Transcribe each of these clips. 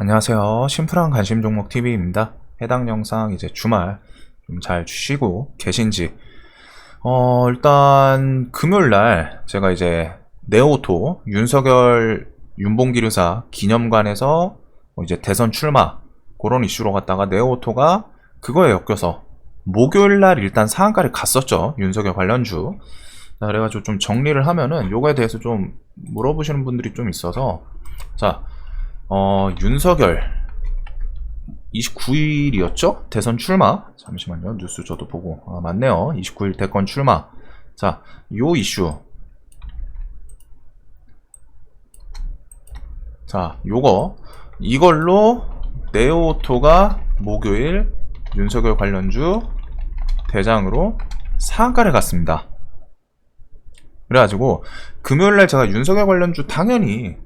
안녕하세요. 심플한 관심 종목 TV입니다. 해당 영상 이제 주말 좀 잘 쉬고 계신지. 일단 금요일날 제가 이제 네오토 윤석열 윤봉기류사 기념관에서 이제 대선 출마 그런 이슈로 갔다가 네오토가 그거에 엮여서 목요일날 일단 상한가를 갔었죠. 윤석열 관련주. 자, 그래가지고 좀 정리를 하면은 요거에 대해서 좀 물어보시는 분들이 좀 있어서 자. 윤석열 29일이었죠? 대선 출마. 잠시만요. 뉴스 저도 보고. 맞네요. 29일 대권 출마. 자, 요 이슈. 자, 이걸로 네오토가 목요일 윤석열 관련주 대장으로 상한가를 갔습니다. 그래가지고 금요일날 제가 윤석열 관련주 당연히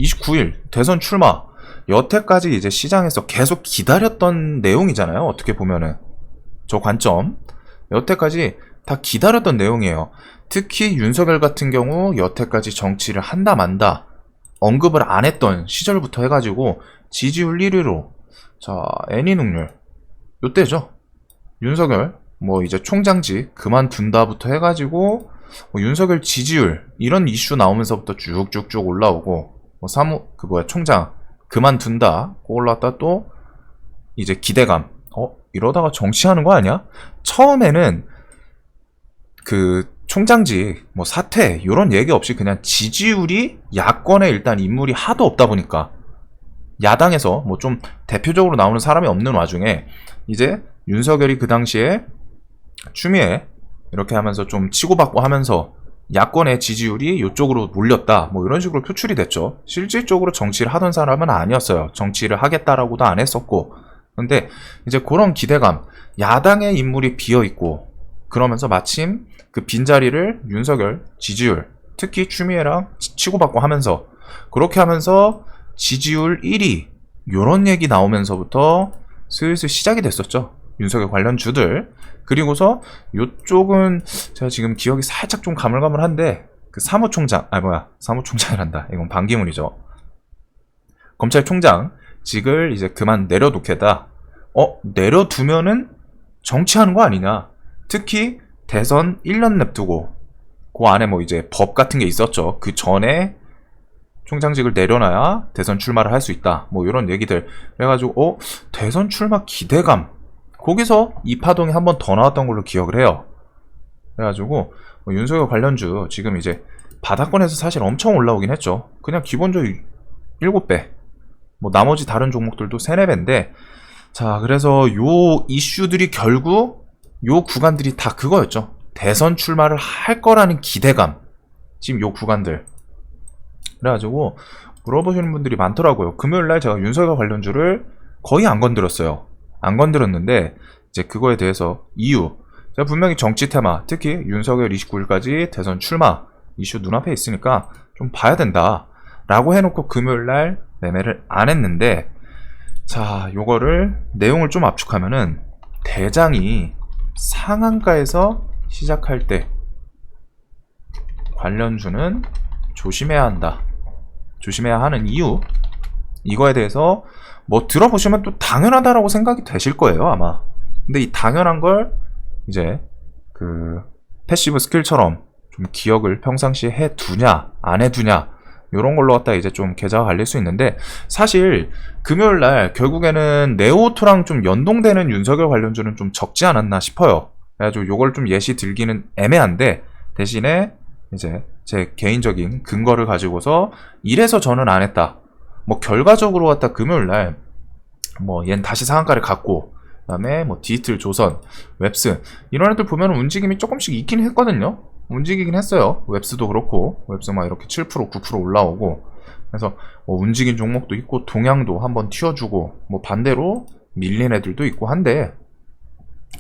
29일 대선 출마 여태까지 이제 시장에서 계속 기다렸던 내용이잖아요. 어떻게 보면은 저 관점 여태까지 다 기다렸던 내용이에요. 특히 윤석열 같은 경우 여태까지 정치를 한다 만다 언급을 안 했던 시절부터 해가지고 지지율 1위로 자 애니능률 요때죠. 윤석열 뭐 이제 총장직 그만둔다부터 해가지고 윤석열 지지율 이런 이슈 나오면서부터 쭉쭉쭉 올라오고 총장 그만둔다 올랐다 또 이제 기대감 이러다가 정치하는 거 아니야? 처음에는 그 총장직 사퇴 이런 얘기 없이 그냥 지지율이 야권에 일단 인물이 하도 없다 보니까 야당에서 좀 대표적으로 나오는 사람이 없는 와중에 이제 윤석열이 그 당시에 추미애 이렇게 하면서 좀 치고받고 하면서 야권의 지지율이 이쪽으로 몰렸다 이런 식으로 표출이 됐죠. 실질적으로 정치를 하던 사람은 아니었어요. 정치를 하겠다라고도 안 했었고. 근데 이제 그런 기대감 야당의 인물이 비어있고 그러면서 마침 그 빈자리를 윤석열 지지율 특히 추미애랑 치고받고 하면서 그렇게 하면서 지지율 1위 요런 얘기 나오면서부터 슬슬 시작이 됐었죠. 윤석열 관련주들. 그리고서 요쪽은 제가 지금 기억이 살짝 좀 가물가물한데 그 사무총장이란다. 이건 반기문이죠. 검찰총장직을 이제 그만 내려놓겠다. 내려두면은 정치하는 거 아니냐. 특히 대선 1년 냅두고 그 안에 이제 법 같은 게 있었죠. 그 전에 총장직을 내려놔야 대선 출마를 할 수 있다. 이런 얘기들. 그래가지고 대선 출마 기대감 거기서 이 파동이 한 번 더 나왔던 걸로 기억을 해요. 그래가지고 윤석열 관련주 지금 이제 바닥권에서 사실 엄청 올라오긴 했죠. 그냥 기본적으로 7배 나머지 다른 종목들도 3, 4배인데 자 그래서 요 이슈들이 결국 요 구간들이 다 그거였죠. 대선 출마를 할 거라는 기대감 지금 요 구간들. 그래가지고 물어보시는 분들이 많더라고요. 금요일날 제가 윤석열 관련주를 거의 안 건드렸어요. 안 건드렸는데 이제 그거에 대해서 이유 제가 분명히 정치 테마 특히 윤석열 29일까지 대선 출마 이슈 눈앞에 있으니까 좀 봐야 된다 라고 해놓고 금요일날 매매를 안 했는데 자 요거를 내용을 좀 압축하면은 대장이 상한가에서 시작할 때 관련주는 조심해야 한다. 조심해야 하는 이유 이거에 대해서 들어보시면 또 당연하다라고 생각이 되실 거예요, 아마. 근데 이 당연한 걸 이제 그 패시브 스킬처럼 좀 기억을 평상시에 해두냐, 안 해두냐, 요런 걸로 갖다 이제 좀 계좌가 갈릴 수 있는데, 사실 금요일 날 결국에는 네오토랑 좀 연동되는 윤석열 관련주는 좀 적지 않았나 싶어요. 그래가지고 요걸 좀 예시 들기는 애매한데, 대신에 이제 제 개인적인 근거를 가지고서 이래서 저는 안 했다. 결과적으로 갖다 금요일날 얜 다시 상한가를 갔고 그 다음에 디지털 조선 웹스 이런 애들 보면 움직임이 조금씩 있긴 했거든요. 움직이긴 했어요. 웹스도 그렇고 웹스 이렇게 7% 9% 올라오고 그래서 움직인 종목도 있고 동향도 한번 튀어주고 반대로 밀린 애들도 있고 한데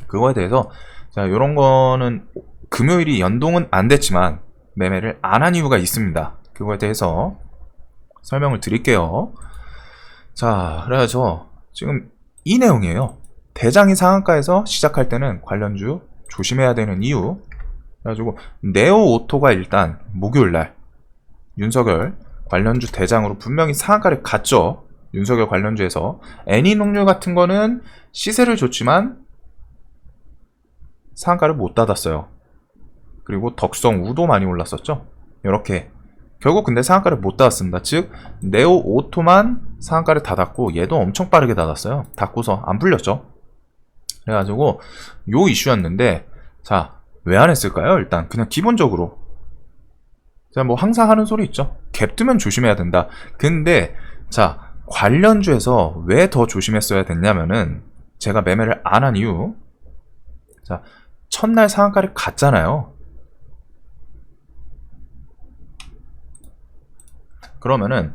그거에 대해서 자 요런 거는 금요일이 연동은 안 됐지만 매매를 안 한 이유가 있습니다. 그거에 대해서 설명을 드릴게요. 자, 그래서 지금 이 내용이에요. 대장이 상한가에서 시작할 때는 관련주 조심해야 되는 이유. 그래가지고 네오오토가 일단 목요일날 윤석열 관련주 대장으로 분명히 상한가를 갔죠. 윤석열 관련주에서 애니농류 같은 거는 시세를 줬지만 상한가를 못 닫았어요. 그리고 덕성우도 많이 올랐었죠. 이렇게 결국 근데 상한가를 못 닫았습니다. 즉 네오오토만 상한가를 닫았고 얘도 엄청 빠르게 닫았어요. 닫고서 안 풀렸죠. 그래가지고 요 이슈였는데, 자, 왜 안 했을까요? 일단 그냥 기본적으로 제가 뭐 항상 하는 소리 있죠. 갭 뜨면 조심해야 된다. 근데 자, 관련주에서 왜 더 조심했어야 됐냐면은, 제가 매매를 안 한 이유, 자, 첫날 상한가를 갔잖아요. 그러면은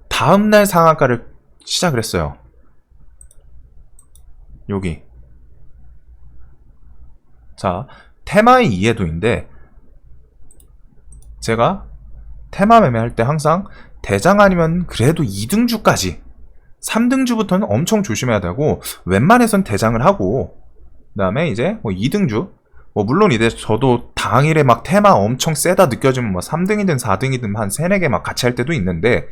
다음날 상한가를 시작을 했어요. 여기. 자, 테마의 이해도인데, 제가 테마 매매할 때 항상 대장 아니면 그래도 2등주까지, 3등주부터는 엄청 조심해야 되고, 웬만해선 대장을 하고, 그 다음에 이제 뭐 2등주, 뭐 물론 이제 저도 당일에 막 테마 엄청 세다 느껴지면 뭐 3등이든 4등이든 한 3, 4개 막 같이 할 때도 있는데,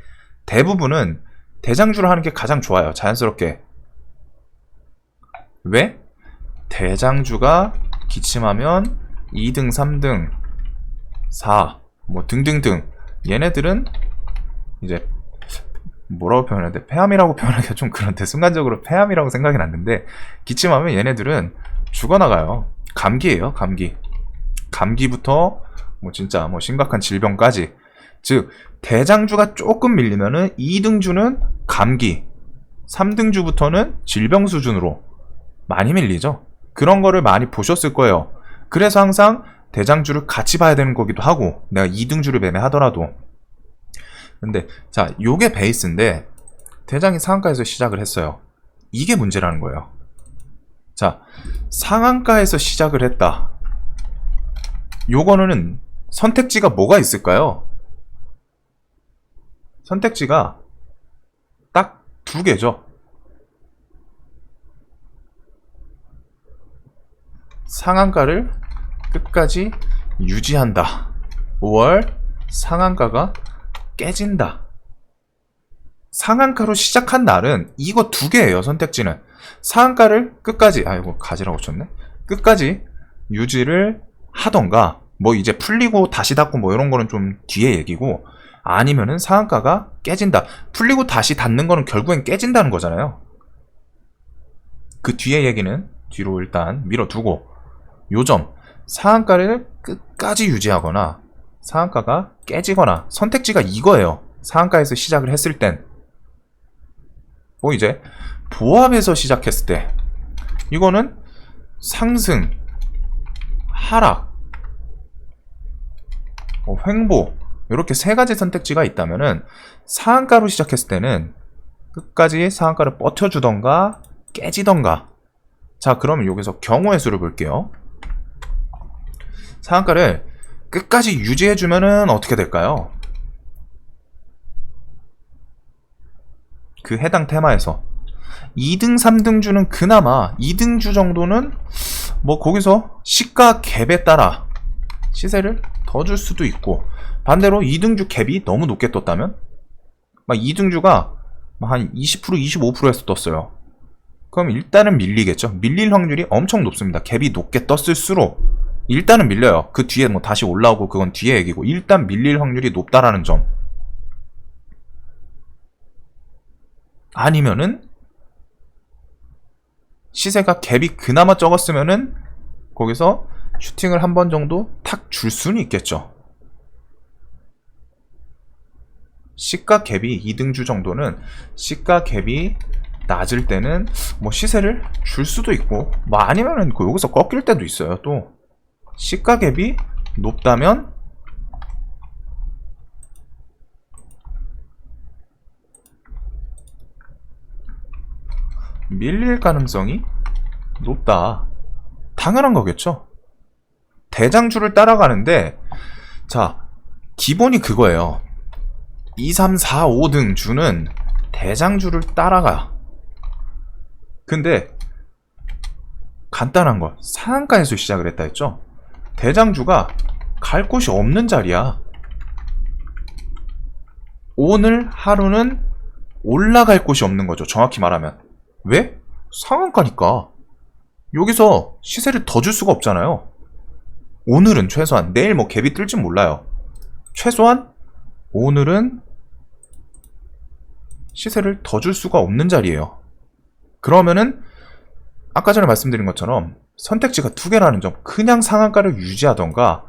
대부분은 대장주를 하는 게 가장 좋아요. 자연스럽게. 왜? 대장주가 기침하면 2등, 3등, 4, 뭐 등등등, 얘네들은 이제 뭐라고 표현해야 돼? 폐암이라고 표현하기가 좀 그런데, 순간적으로 폐암이라고 생각이 났는데, 기침하면 얘네들은 죽어나가요. 감기예요, 감기. 감기부터 뭐 진짜 뭐 심각한 질병까지. 즉 대장주가 조금 밀리면은 2등주는 감기, 3등주부터는 질병 수준으로 많이 밀리죠. 그런 거를 많이 보셨을 거예요. 그래서 항상 대장주를 같이 봐야 되는 거기도 하고, 내가 2등주를 매매하더라도. 근데 자, 요게 베이스인데 대장이 상한가에서 시작을 했어요. 이게 문제라는 거예요. 자, 상한가에서 시작을 했다. 요거는 선택지가 뭐가 있을까요? 선택지가 딱 두 개죠. 상한가를 끝까지 유지한다. 5월 상한가가 깨진다. 상한가로 시작한 날은 이거 두 개예요. 선택지는 상한가를 끝까지, 아이고 가지라고 쳤네, 끝까지 유지를 하던가, 뭐 이제 풀리고 다시 닫고 뭐 이런 거는 좀 뒤에 얘기고, 아니면은 상한가가 깨진다. 풀리고 다시 닫는 거는 결국엔 깨진다는 거잖아요. 그 뒤에 얘기는 뒤로 일단 밀어두고, 요점 상한가를 끝까지 유지하거나 상한가가 깨지거나, 선택지가 이거예요. 상한가에서 시작을 했을 땐. 뭐 이제 보합에서 시작했을 때 이거는 상승, 하락, 횡보, 이렇게 세 가지 선택지가 있다면은, 상한가로 시작했을 때는 끝까지 상한가를 버텨주던가 깨지던가. 자, 그러면 여기서 경우의 수를 볼게요. 상한가를 끝까지 유지해주면은 어떻게 될까요? 그 해당 테마에서 2등, 3등주는 그나마 2등주 정도는 뭐 거기서 시가 갭에 따라 시세를 더 줄 수도 있고, 반대로 2등주 갭이 너무 높게 떴다면 막 2등주가 한 20%, 25%에서 떴어요. 그럼 일단은 밀리겠죠. 밀릴 확률이 엄청 높습니다. 갭이 높게 떴을수록 일단은 밀려요. 그 뒤에 뭐 다시 올라오고 그건 뒤에 얘기고, 일단 밀릴 확률이 높다라는 점. 아니면은 시세가 갭이 그나마 적었으면은 거기서 슈팅을 한 번 정도 탁 줄 수는 있겠죠. 시가 갭이 2등주 정도는 시가 갭이 낮을 때는 뭐 시세를 줄 수도 있고, 뭐 아니면은 여기서 꺾일 때도 있어요. 또 시가 갭이 높다면 밀릴 가능성이 높다. 당연한 거겠죠. 대장주를 따라가는데, 자, 기본이 그거예요. 2, 3, 4, 5등 주는 대장주를 따라가. 근데 간단한 거, 상한가에서 시작을 했다 했죠. 대장주가 갈 곳이 없는 자리야. 오늘 하루는 올라갈 곳이 없는 거죠. 정확히 말하면. 왜? 상한가니까. 여기서 시세를 더 줄 수가 없잖아요. 오늘은 최소한, 내일 뭐 갭이 뜰진 몰라요. 최소한 오늘은 시세를 더 줄 수가 없는 자리예요. 그러면은 아까 전에 말씀드린 것처럼 선택지가 두 개라는 점, 그냥 상한가를 유지하던가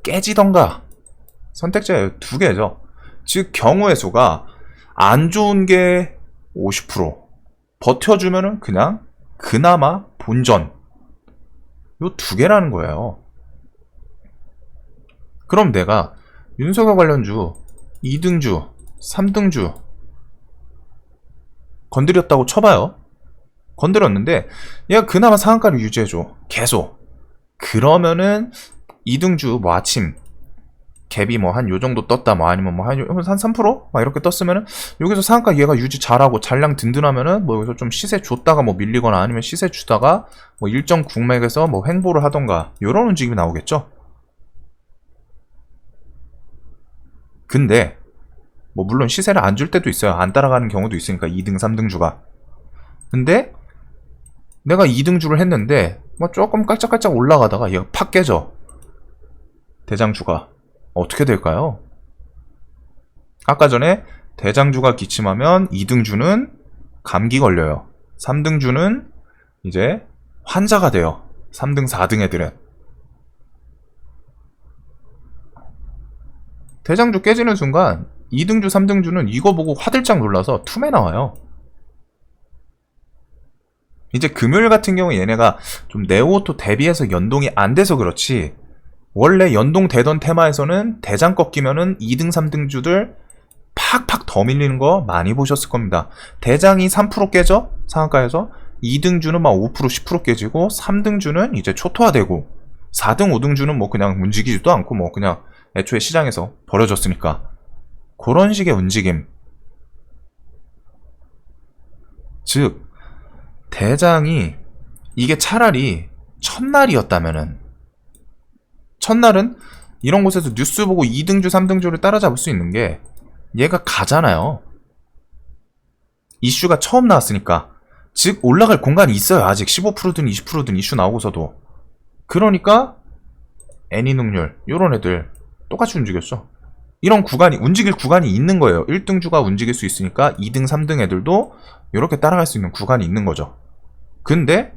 깨지던가, 선택지가 두 개죠. 즉 경우의 수가 안 좋은 게 50%, 버텨주면은 그냥 그나마 본전, 요 두 개라는 거예요. 그럼 내가 윤석열 관련주 2등주, 3등주 건드렸다고 쳐봐요. 건드렸는데 얘가 그나마 상한가를 유지해줘. 계속. 그러면은 2등주 뭐 아침 갭이 뭐 한 요정도 떴다, 뭐 아니면 뭐 한 3%? 막 이렇게 떴으면은 여기서 상한가 얘가 유지 잘하고 잔량 든든하면은 뭐 여기서 좀 시세 줬다가 뭐 밀리거나, 아니면 시세 주다가 뭐 일정 국맥에서 뭐 횡보를 하던가, 요런 움직임이 나오겠죠. 근데 뭐 물론 시세를 안 줄 때도 있어요. 안 따라가는 경우도 있으니까 2등, 3등주가. 근데 내가 2등주를 했는데 뭐 조금 깔짝깔짝 올라가다가 얘가 팍 깨져. 대장주가. 어떻게 될까요? 아까 전에 대장주가 기침하면 2등주는 감기 걸려요. 3등주는 이제 환자가 돼요. 3등, 4등 애들은. 대장주 깨지는 순간 2등주, 3등주는 이거 보고 화들짝 놀라서 툼에 나와요. 이제 금요일 같은 경우 얘네가 좀 네오오토 대비해서 연동이 안 돼서 그렇지, 원래 연동되던 테마에서는 대장 꺾이면은 2등, 3등주들 팍팍 더 밀리는 거 많이 보셨을 겁니다. 대장이 3% 깨져? 상한가에서. 2등주는 막 5%, 10% 깨지고, 3등주는 이제 초토화되고, 4등, 5등주는 뭐 그냥 움직이지도 않고 뭐 그냥 애초에 시장에서 버려졌으니까. 그런 식의 움직임. 즉 대장이 이게 차라리 첫날이었다면은, 첫날은 이런 곳에서 뉴스 보고 2등주, 3등주를 따라잡을 수 있는 게 얘가 가잖아요. 이슈가 처음 나왔으니까. 즉 올라갈 공간이 있어요. 아직 15%든 20%든 이슈 나오고서도. 그러니까 애니능률 요런 애들 똑같이 움직였어. 이런 구간이, 움직일 구간이 있는 거예요. 1등주가 움직일 수 있으니까 2등, 3등 애들도 이렇게 따라갈 수 있는 구간이 있는 거죠. 근데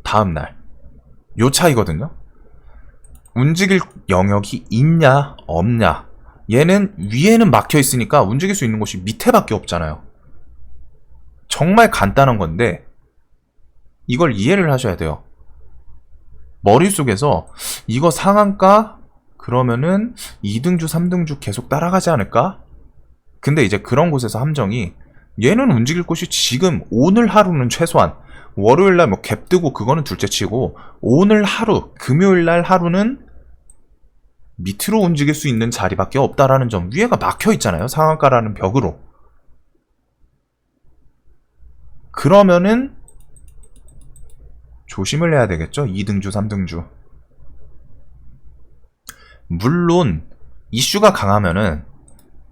다음날 요 차이거든요. 움직일 영역이 있냐 없냐. 얘는 위에는 막혀 있으니까 움직일 수 있는 곳이 밑에밖에 없잖아요. 정말 간단한 건데 이걸 이해를 하셔야 돼요. 머릿속에서 이거 상한가 그러면은 2등주 3등주 계속 따라가지 않을까? 근데 이제 그런 곳에서 함정이, 얘는 움직일 곳이 지금 오늘 하루는 최소한, 월요일날 뭐 갭 뜨고 그거는 둘째치고, 오늘 하루, 금요일날 하루는 밑으로 움직일 수 있는 자리밖에 없다라는 점. 위에가 막혀 있잖아요. 상한가라는 벽으로. 그러면은 조심을 해야 되겠죠. 2등주, 3등주. 물론 이슈가 강하면은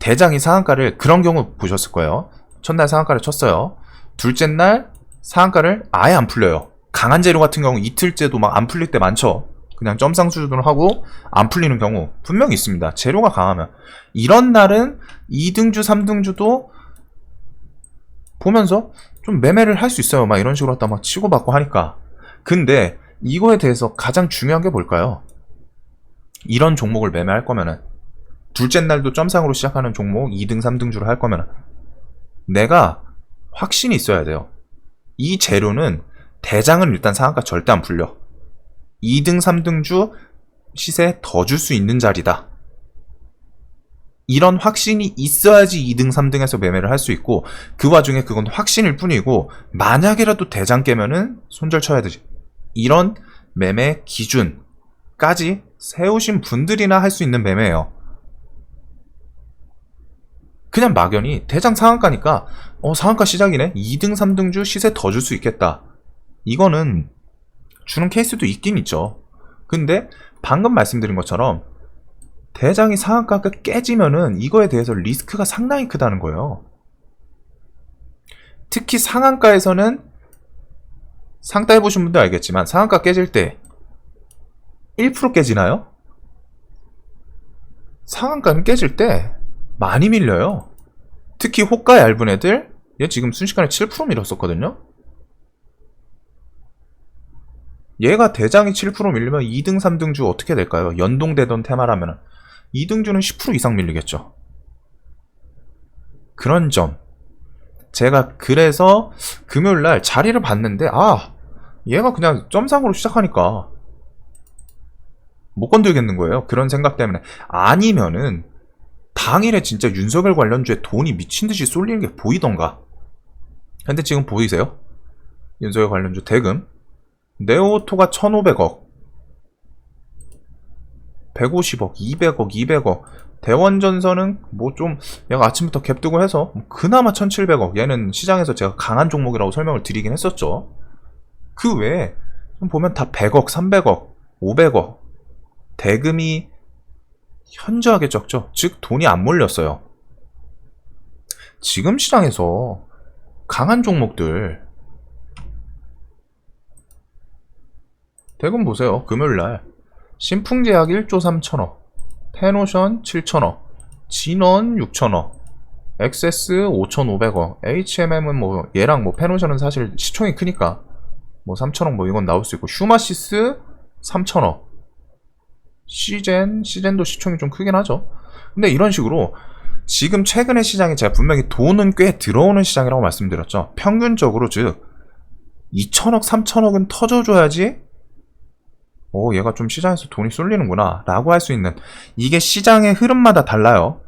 대장이 상한가를, 그런 경우 보셨을 거예요. 첫날 상한가를 쳤어요. 둘째 날 상한가를 아예 안 풀려요. 강한 재료 같은 경우 이틀째도 막 안 풀릴 때 많죠. 그냥 점상 수준으로 하고 안 풀리는 경우 분명히 있습니다. 재료가 강하면. 이런 날은 2등주, 3등주도 보면서 좀 매매를 할 수 있어요. 막 이런 식으로 하다 막 치고받고 하니까. 근데 이거에 대해서 가장 중요한 게 뭘까요? 이런 종목을 매매할 거면은, 둘째 날도 점상으로 시작하는 종목 2등, 3등주를 할 거면은 내가 확신이 있어야 돼요. 이 재료는, 대장은 일단 상한가 절대 안 풀려. 2등, 3등주 시세 더 줄 수 있는 자리다. 이런 확신이 있어야지 2등, 3등에서 매매를 할 수 있고, 그 와중에 그건 확신일 뿐이고, 만약에라도 대장 깨면은 손절 쳐야 되지. 이런 매매 기준까지 세우신 분들이나 할 수 있는 매매예요. 그냥 막연히 대장 상한가니까 상한가 시작이네, 2등, 3등주 시세 더 줄 수 있겠다, 이거는 주는 케이스도 있긴 있죠. 근데 방금 말씀드린 것처럼 대장이 상한가가 깨지면은 이거에 대해서 리스크가 상당히 크다는 거예요. 특히 상한가에서는 상따 해보신 분들 알겠지만 상한가 깨질 때 1% 깨지나요? 상한가는 깨질 때 많이 밀려요. 특히 호가 얇은 애들, 얘 지금 순식간에 7% 밀었었거든요. 얘가 대장이 7% 밀리면 2등, 3등주 어떻게 될까요? 연동되던 테마라면 2등주는 10% 이상 밀리겠죠. 그런 점. 제가 그래서 금요일날 자리를 봤는데 얘가 그냥 점상으로 시작하니까 못 건들겠는 거예요. 그런 생각 때문에. 아니면은 당일에 진짜 윤석열 관련주에 돈이 미친듯이 쏠리는 게 보이던가. 근데 지금 보이세요? 윤석열 관련주 대금 네오토가 1500억 150억 200억 200억 대원전선은 뭐 좀 얘가 아침부터 갭 뜨고 해서 그나마 1700억. 얘는 시장에서 제가 강한 종목이라고 설명을 드리긴 했었죠. 그 외에 좀 보면 다 100억 300억 500억 대금이 현저하게 적죠. 즉 돈이 안 몰렸어요. 지금 시장에서 강한 종목들 대금 보세요. 금요일날 신풍제약 1조 3천억, 페노션 7천억, 진원 6천억, 엑세스 5,500억, HMM은 뭐 얘랑 뭐 페노션은 사실 시총이 크니까 뭐 3천억 뭐 이건 나올 수 있고, 휴마시스 3천억, 시젠도 시총이 좀 크긴 하죠. 근데 이런 식으로 지금 최근의 시장에 제가 분명히 돈은 꽤 들어오는 시장이라고 말씀드렸죠. 평균적으로 즉 2천억 3천억은 터져줘야지 얘가 좀 시장에서 돈이 쏠리는구나 라고 할 수 있는, 이게 시장의 흐름마다 달라요.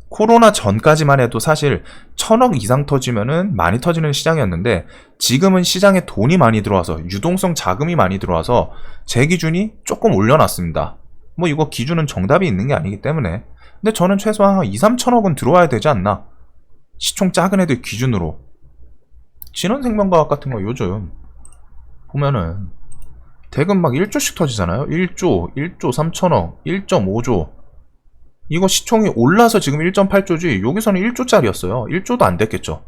코로나 전까지만 해도 사실 1000억 이상 터지면은 많이 터지는 시장이었는데, 지금은 시장에 돈이 많이 들어와서 유동성 자금이 많이 들어와서 제 기준이 조금 올려놨습니다. 뭐 이거 기준은 정답이 있는 게 아니기 때문에. 근데 저는 최소한 2, 3천억은 들어와야 되지 않나, 시총 작은 애들 기준으로. 진원생명과학 같은 거 요즘 보면은 대금 막 1조씩 터지잖아요. 1조 3천억 1.5조. 이거 시총이 올라서 지금 1.8조지 여기서는 1조짜리였어요 1조도 안 됐겠죠.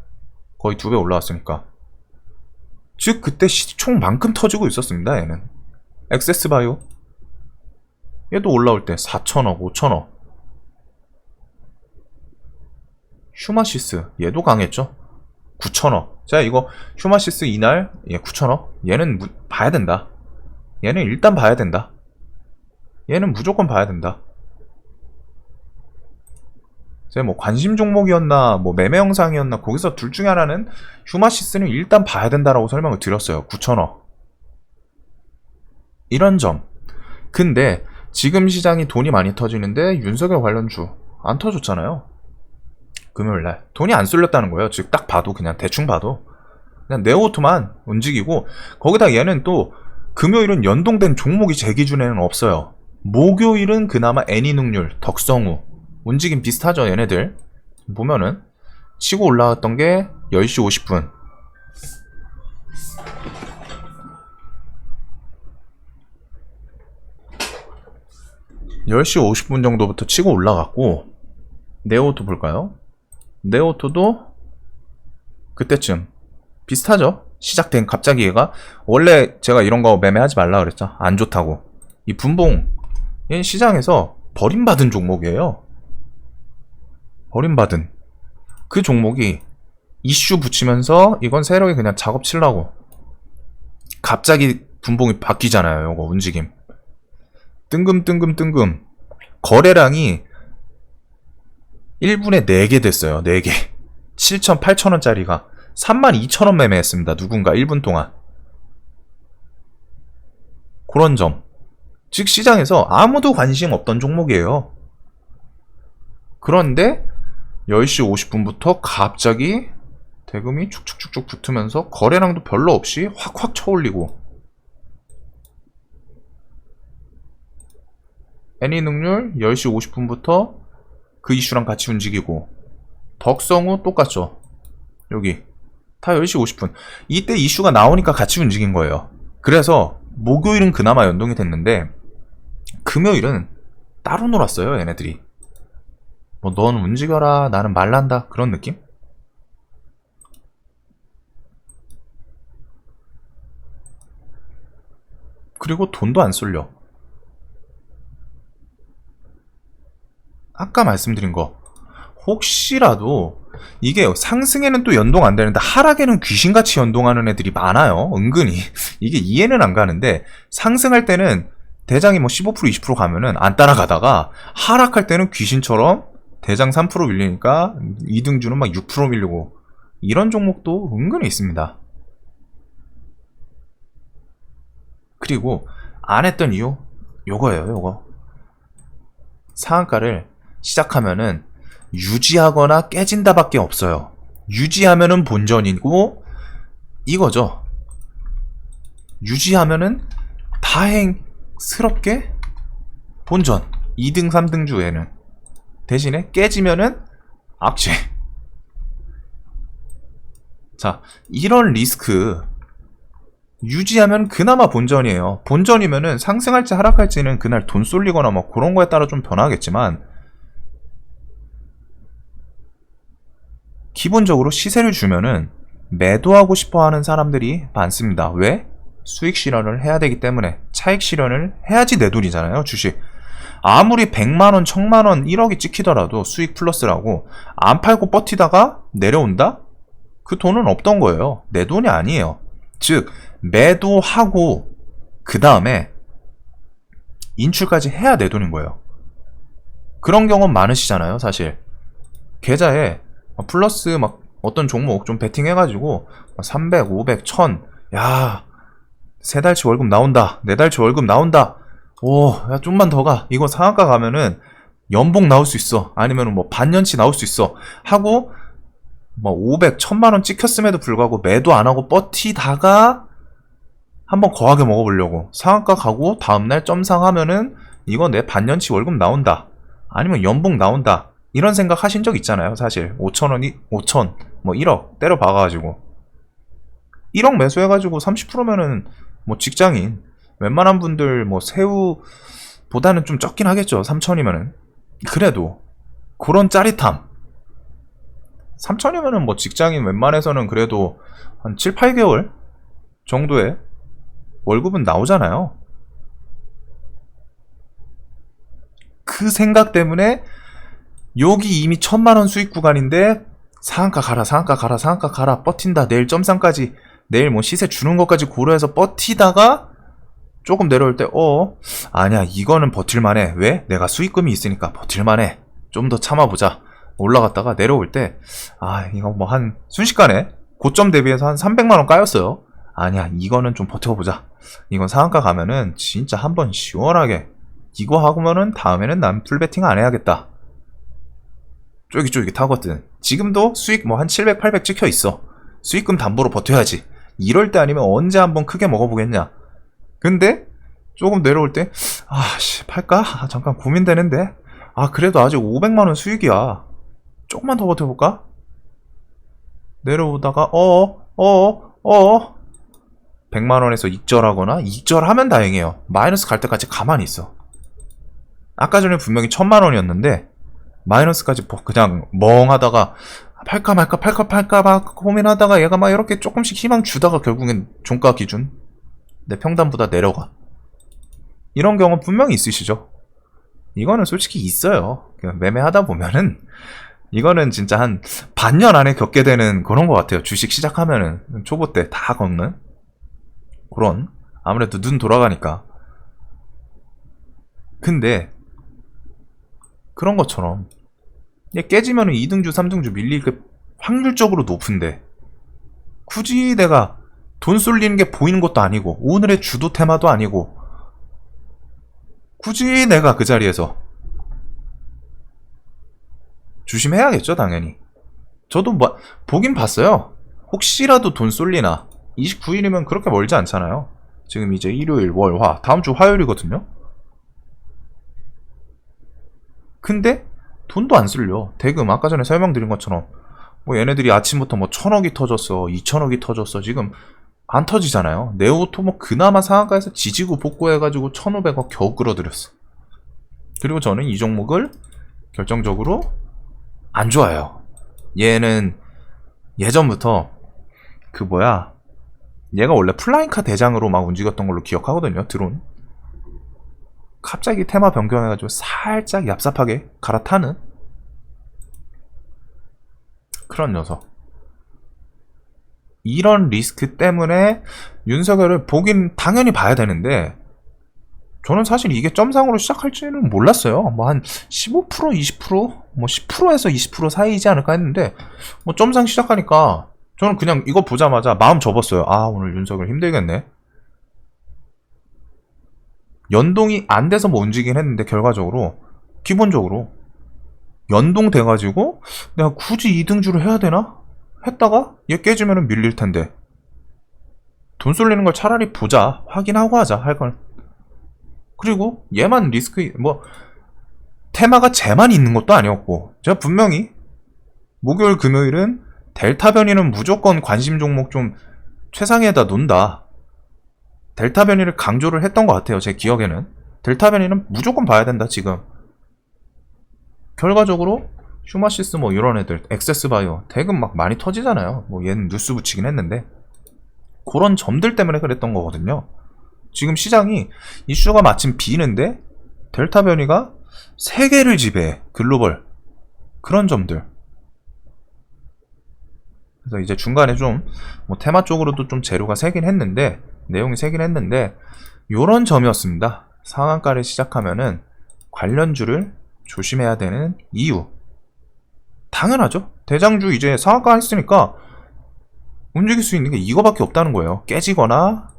거의 2배 올라왔으니까. 즉 그때 시총만큼 터지고 있었습니다. 얘는 엑세스바이오 얘도 올라올 때 4천억 5천억. 휴마시스 얘도 강했죠. 9천억. 자, 이거 휴마시스 이날 9천억. 얘는 봐야 된다. 얘는 일단 봐야 된다. 얘는 무조건 봐야 된다. 제가 뭐 관심 종목이었나 뭐 매매 영상이었나 거기서 둘 중에 하나는 휴마시스는 일단 봐야 된다라고 설명을 드렸어요. 9천억. 이런 점. 근데 지금 시장이 돈이 많이 터지는데 윤석열 관련주 안 터졌잖아요. 금요일날 돈이 안 쏠렸다는 거예요. 즉 딱 봐도 그냥 대충 봐도 그냥 네오토만 움직이고, 거기다 얘는 또 금요일은 연동된 종목이 제 기준에는 없어요. 목요일은 그나마 애니능률, 덕성우 움직임 비슷하죠. 얘네들 보면은 치고 올라왔던 게 10시 50분 10시 50분 정도부터 치고 올라갔고, 네오토 볼까요? 네오토도 그때쯤 비슷하죠. 시작된 갑자기 얘가, 원래 제가 이런 거 매매하지 말라 그랬죠. 안 좋다고. 이 분봉 얘는 시장에서 버림받은 종목이에요. 버림받은 그 종목이 이슈 붙이면서 이건 세력이 그냥 작업 치려고 갑자기 분봉이 바뀌잖아요. 요거 움직임 뜬금 거래량이 1분에 4개 됐어요. 4개 7천 8천원짜리가 32,000원 매매했습니다. 누군가 1분 동안. 그런 점. 즉 시장에서 아무도 관심 없던 종목이에요. 그런데 10시 50분부터 갑자기 대금이 축축축축 붙으면서 거래량도 별로 없이 확확 쳐올리고, 애니능률 10시 50분부터 그 이슈랑 같이 움직이고, 덕성우 똑같죠. 여기 다 10시 50분 이때 이슈가 나오니까 같이 움직인 거예요. 그래서 목요일은 그나마 연동이 됐는데 금요일은 따로 놀았어요, 얘네들이. 뭐 넌 움직여라, 나는 말란다, 그런 느낌? 그리고 돈도 안 쏠려. 아까 말씀드린 거, 혹시라도 이게 상승에는 또 연동 안 되는데 하락에는 귀신같이 연동하는 애들이 많아요. 은근히 이게 이해는 안 가는데, 상승할 때는 대장이 뭐 15% 20% 가면은 안 따라가다가, 하락할 때는 귀신처럼 대장 3% 밀리니까 이등주는 막 6% 밀리고, 이런 종목도 은근히 있습니다. 그리고 안 했던 이유 요거예요. 요거 상한가를 시작하면은 유지하거나 깨진다 밖에 없어요. 유지하면은 본전이고, 이거죠. 유지하면은 다행스럽게 본전 2등 3등 주에는, 대신에 깨지면은 악재. 자, 이런 리스크 유지하면 그나마 본전이에요. 본전이면은 상승할지 하락할지는 그날 돈 쏠리거나 뭐 그런 거에 따라 좀 변하겠지만, 기본적으로 시세를 주면은 매도하고 싶어 하는 사람들이 많습니다. 왜? 수익 실현을 해야 되기 때문에. 차익 실현을 해야지 내 돈이잖아요, 주식. 아무리 100만원, 1000만원, 1억이 찍히더라도 수익 플러스라고, 안 팔고 버티다가 내려온다? 그 돈은 없던 거예요. 내 돈이 아니에요. 즉, 매도하고 그 다음에 인출까지 해야 내 돈인 거예요. 그런 경험 많으시잖아요, 사실. 계좌에 플러스 막 어떤 종목 좀 베팅해가지고 300, 500, 1000, 야, 3달치 월급 나온다, 4달치 월급 나온다, 오, 야, 좀만 더 가, 이거 상한가 가면은 연봉 나올 수 있어, 아니면 뭐 반년치 나올 수 있어 하고, 뭐 500, 1000만원 찍혔음에도 불구하고 매도 안 하고 버티다가 한번 거하게 먹어보려고 상한가 가고 다음날 점상하면은 이거 내 반년치 월급 나온다, 아니면 연봉 나온다, 이런 생각 하신 적 있잖아요, 사실. 5천원이 5천, 뭐 1억 때려 박아가지고 1억 매수해가지고 30%면은 뭐 직장인 웬만한 분들 뭐 새우보다는 좀 적긴 하겠죠, 3천이면은. 그래도 그런 짜릿함, 3천이면은 뭐 직장인 웬만해서는 그래도 한 7, 8개월 정도의 월급은 나오잖아요. 그 생각 때문에 여기 이미 1000만원 수익 구간인데 상한가 가라, 상한가 가라, 상한가 가라, 버틴다, 내일 점상까지, 내일 뭐 시세 주는 것까지 고려해서 버티다가 조금 내려올 때 아니야, 이거는 버틸만해. 왜? 내가 수익금이 있으니까 버틸만해, 좀 더 참아보자. 올라갔다가 내려올 때, 이거 뭐 한 순식간에 고점 대비해서 한 300만원 까였어요. 아니야, 이거는 좀 버텨보자. 이건 상한가 가면은 진짜 한번 시원하게 이거 하고면은 다음에는 난 풀베팅 안 해야겠다, 쫄깃쫄깃하거든. 지금도 수익 뭐 한 700, 800 찍혀 있어. 수익금 담보로 버텨야지. 이럴 때 아니면 언제 한번 크게 먹어보겠냐. 근데 조금 내려올 때, 팔까? 잠깐 고민되는데. 그래도 아직 500만원 수익이야. 조금만 더 버텨볼까? 내려오다가 100만원에서 익절하거나, 익절하면 다행이에요. 마이너스 갈 때까지 가만히 있어. 아까 전에 분명히 1000만원이었는데 마이너스까지 그냥 멍하다가 팔까 말까 막 고민하다가 얘가 막 이렇게 조금씩 희망 주다가 결국엔 종가 기준 내 평단보다 내려가. 이런 경험 분명히 있으시죠? 이거는 솔직히 있어요. 매매하다 보면은 이거는 진짜 한 반년 안에 겪게 되는 그런 것 같아요. 주식 시작하면은 초보 때 다 겪는 그런, 아무래도 눈 돌아가니까. 근데 그런 것처럼 깨지면은 2등주 3등주 밀릴 게 확률적으로 높은데, 굳이 내가 돈 쏠리는 게 보이는 것도 아니고 오늘의 주도 테마도 아니고 굳이 내가 그 자리에서 조심해야겠죠, 당연히. 저도 뭐 보긴 봤어요. 혹시라도 돈 쏠리나. 29일이면 그렇게 멀지 않잖아요. 지금 이제 일요일, 월, 화, 다음 주 화요일이거든요. 근데 돈도 안 쓸려. 대금 아까 전에 설명드린 것처럼 뭐 얘네들이 아침부터 뭐 1000억이 터졌어, 2000억이 터졌어, 지금 안 터지잖아요. 네오토 뭐 그나마 상한가에서 지지고 복구해가지고 1500억 겨우 끌어들였어. 그리고 저는 이 종목을 결정적으로 안 좋아해요. 얘는 예전부터 얘가 원래 플라잉카 대장으로 막 움직였던 걸로 기억하거든요. 드론. 갑자기 테마 변경해가지고 살짝 얍삽하게 갈아타는 그런 녀석. 이런 리스크 때문에 윤석열을 보긴 당연히 봐야 되는데, 저는 사실 이게 점상으로 시작할지는 몰랐어요. 뭐 한 15%, 20%, 뭐 10%에서 20% 사이이지 않을까 했는데, 뭐 점상 시작하니까 저는 그냥 이거 보자마자 마음 접었어요. 아, 오늘 윤석열 힘들겠네. 연동이 안 돼서 뭐 움직이긴 했는데, 결과적으로 기본적으로 연동돼가지고 내가 굳이 2등주를 해야 되나? 했다가 얘 깨지면 밀릴 텐데, 돈 쏠리는 걸 차라리 보자, 확인하고 하자 할 걸. 그리고 얘만 리스크, 뭐 테마가 쟤만 있는 것도 아니었고, 제가 분명히 목요일 금요일은 델타 변이는 무조건 관심 종목 좀 최상위에다 놓는다, 델타 변이를 강조를 했던 것 같아요. 제 기억에는 델타 변이는 무조건 봐야 된다. 지금 결과적으로 슈마시스 뭐 이런 애들, 액세스바이오 대금 막 많이 터지잖아요. 뭐 얘는 뉴스 붙이긴 했는데, 그런 점들 때문에 그랬던 거거든요. 지금 시장이 이슈가 마침 비는데 델타 변이가 세계를 지배해, 글로벌. 그런 점들. 그래서 이제 중간에 좀 뭐 테마 쪽으로도 좀 재료가 새긴 했는데, 내용이 새긴 했는데, 요런 점이었습니다. 상한가를 시작하면은 관련주를 조심해야 되는 이유. 당연하죠. 대장주 이제 상한가 했으니까 움직일 수 있는 게 이거밖에 없다는 거예요. 깨지거나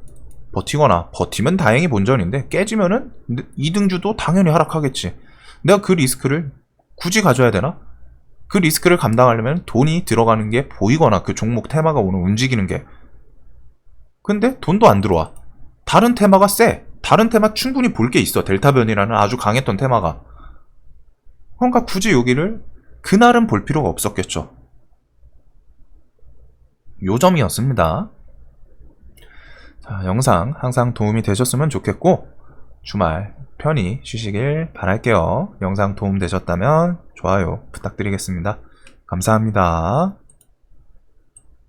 버티거나, 버티면 다행히 본전인데 깨지면은 2등주도 당연히 하락하겠지. 내가 그 리스크를 굳이 가져야 되나? 그 리스크를 감당하려면 돈이 들어가는 게 보이거나, 그 종목 테마가 오늘 움직이는 게. 근데 돈도 안 들어와. 다른 테마가 세. 다른 테마 충분히 볼 게 있어. 델타 변이라는 아주 강했던 테마가. 그러니까 굳이 여기를 그날은 볼 필요가 없었겠죠. 요 점이었습니다. 자, 영상 항상 도움이 되셨으면 좋겠고, 주말 편히 쉬시길 바랄게요. 영상 도움 되셨다면 좋아요 부탁드리겠습니다. 감사합니다.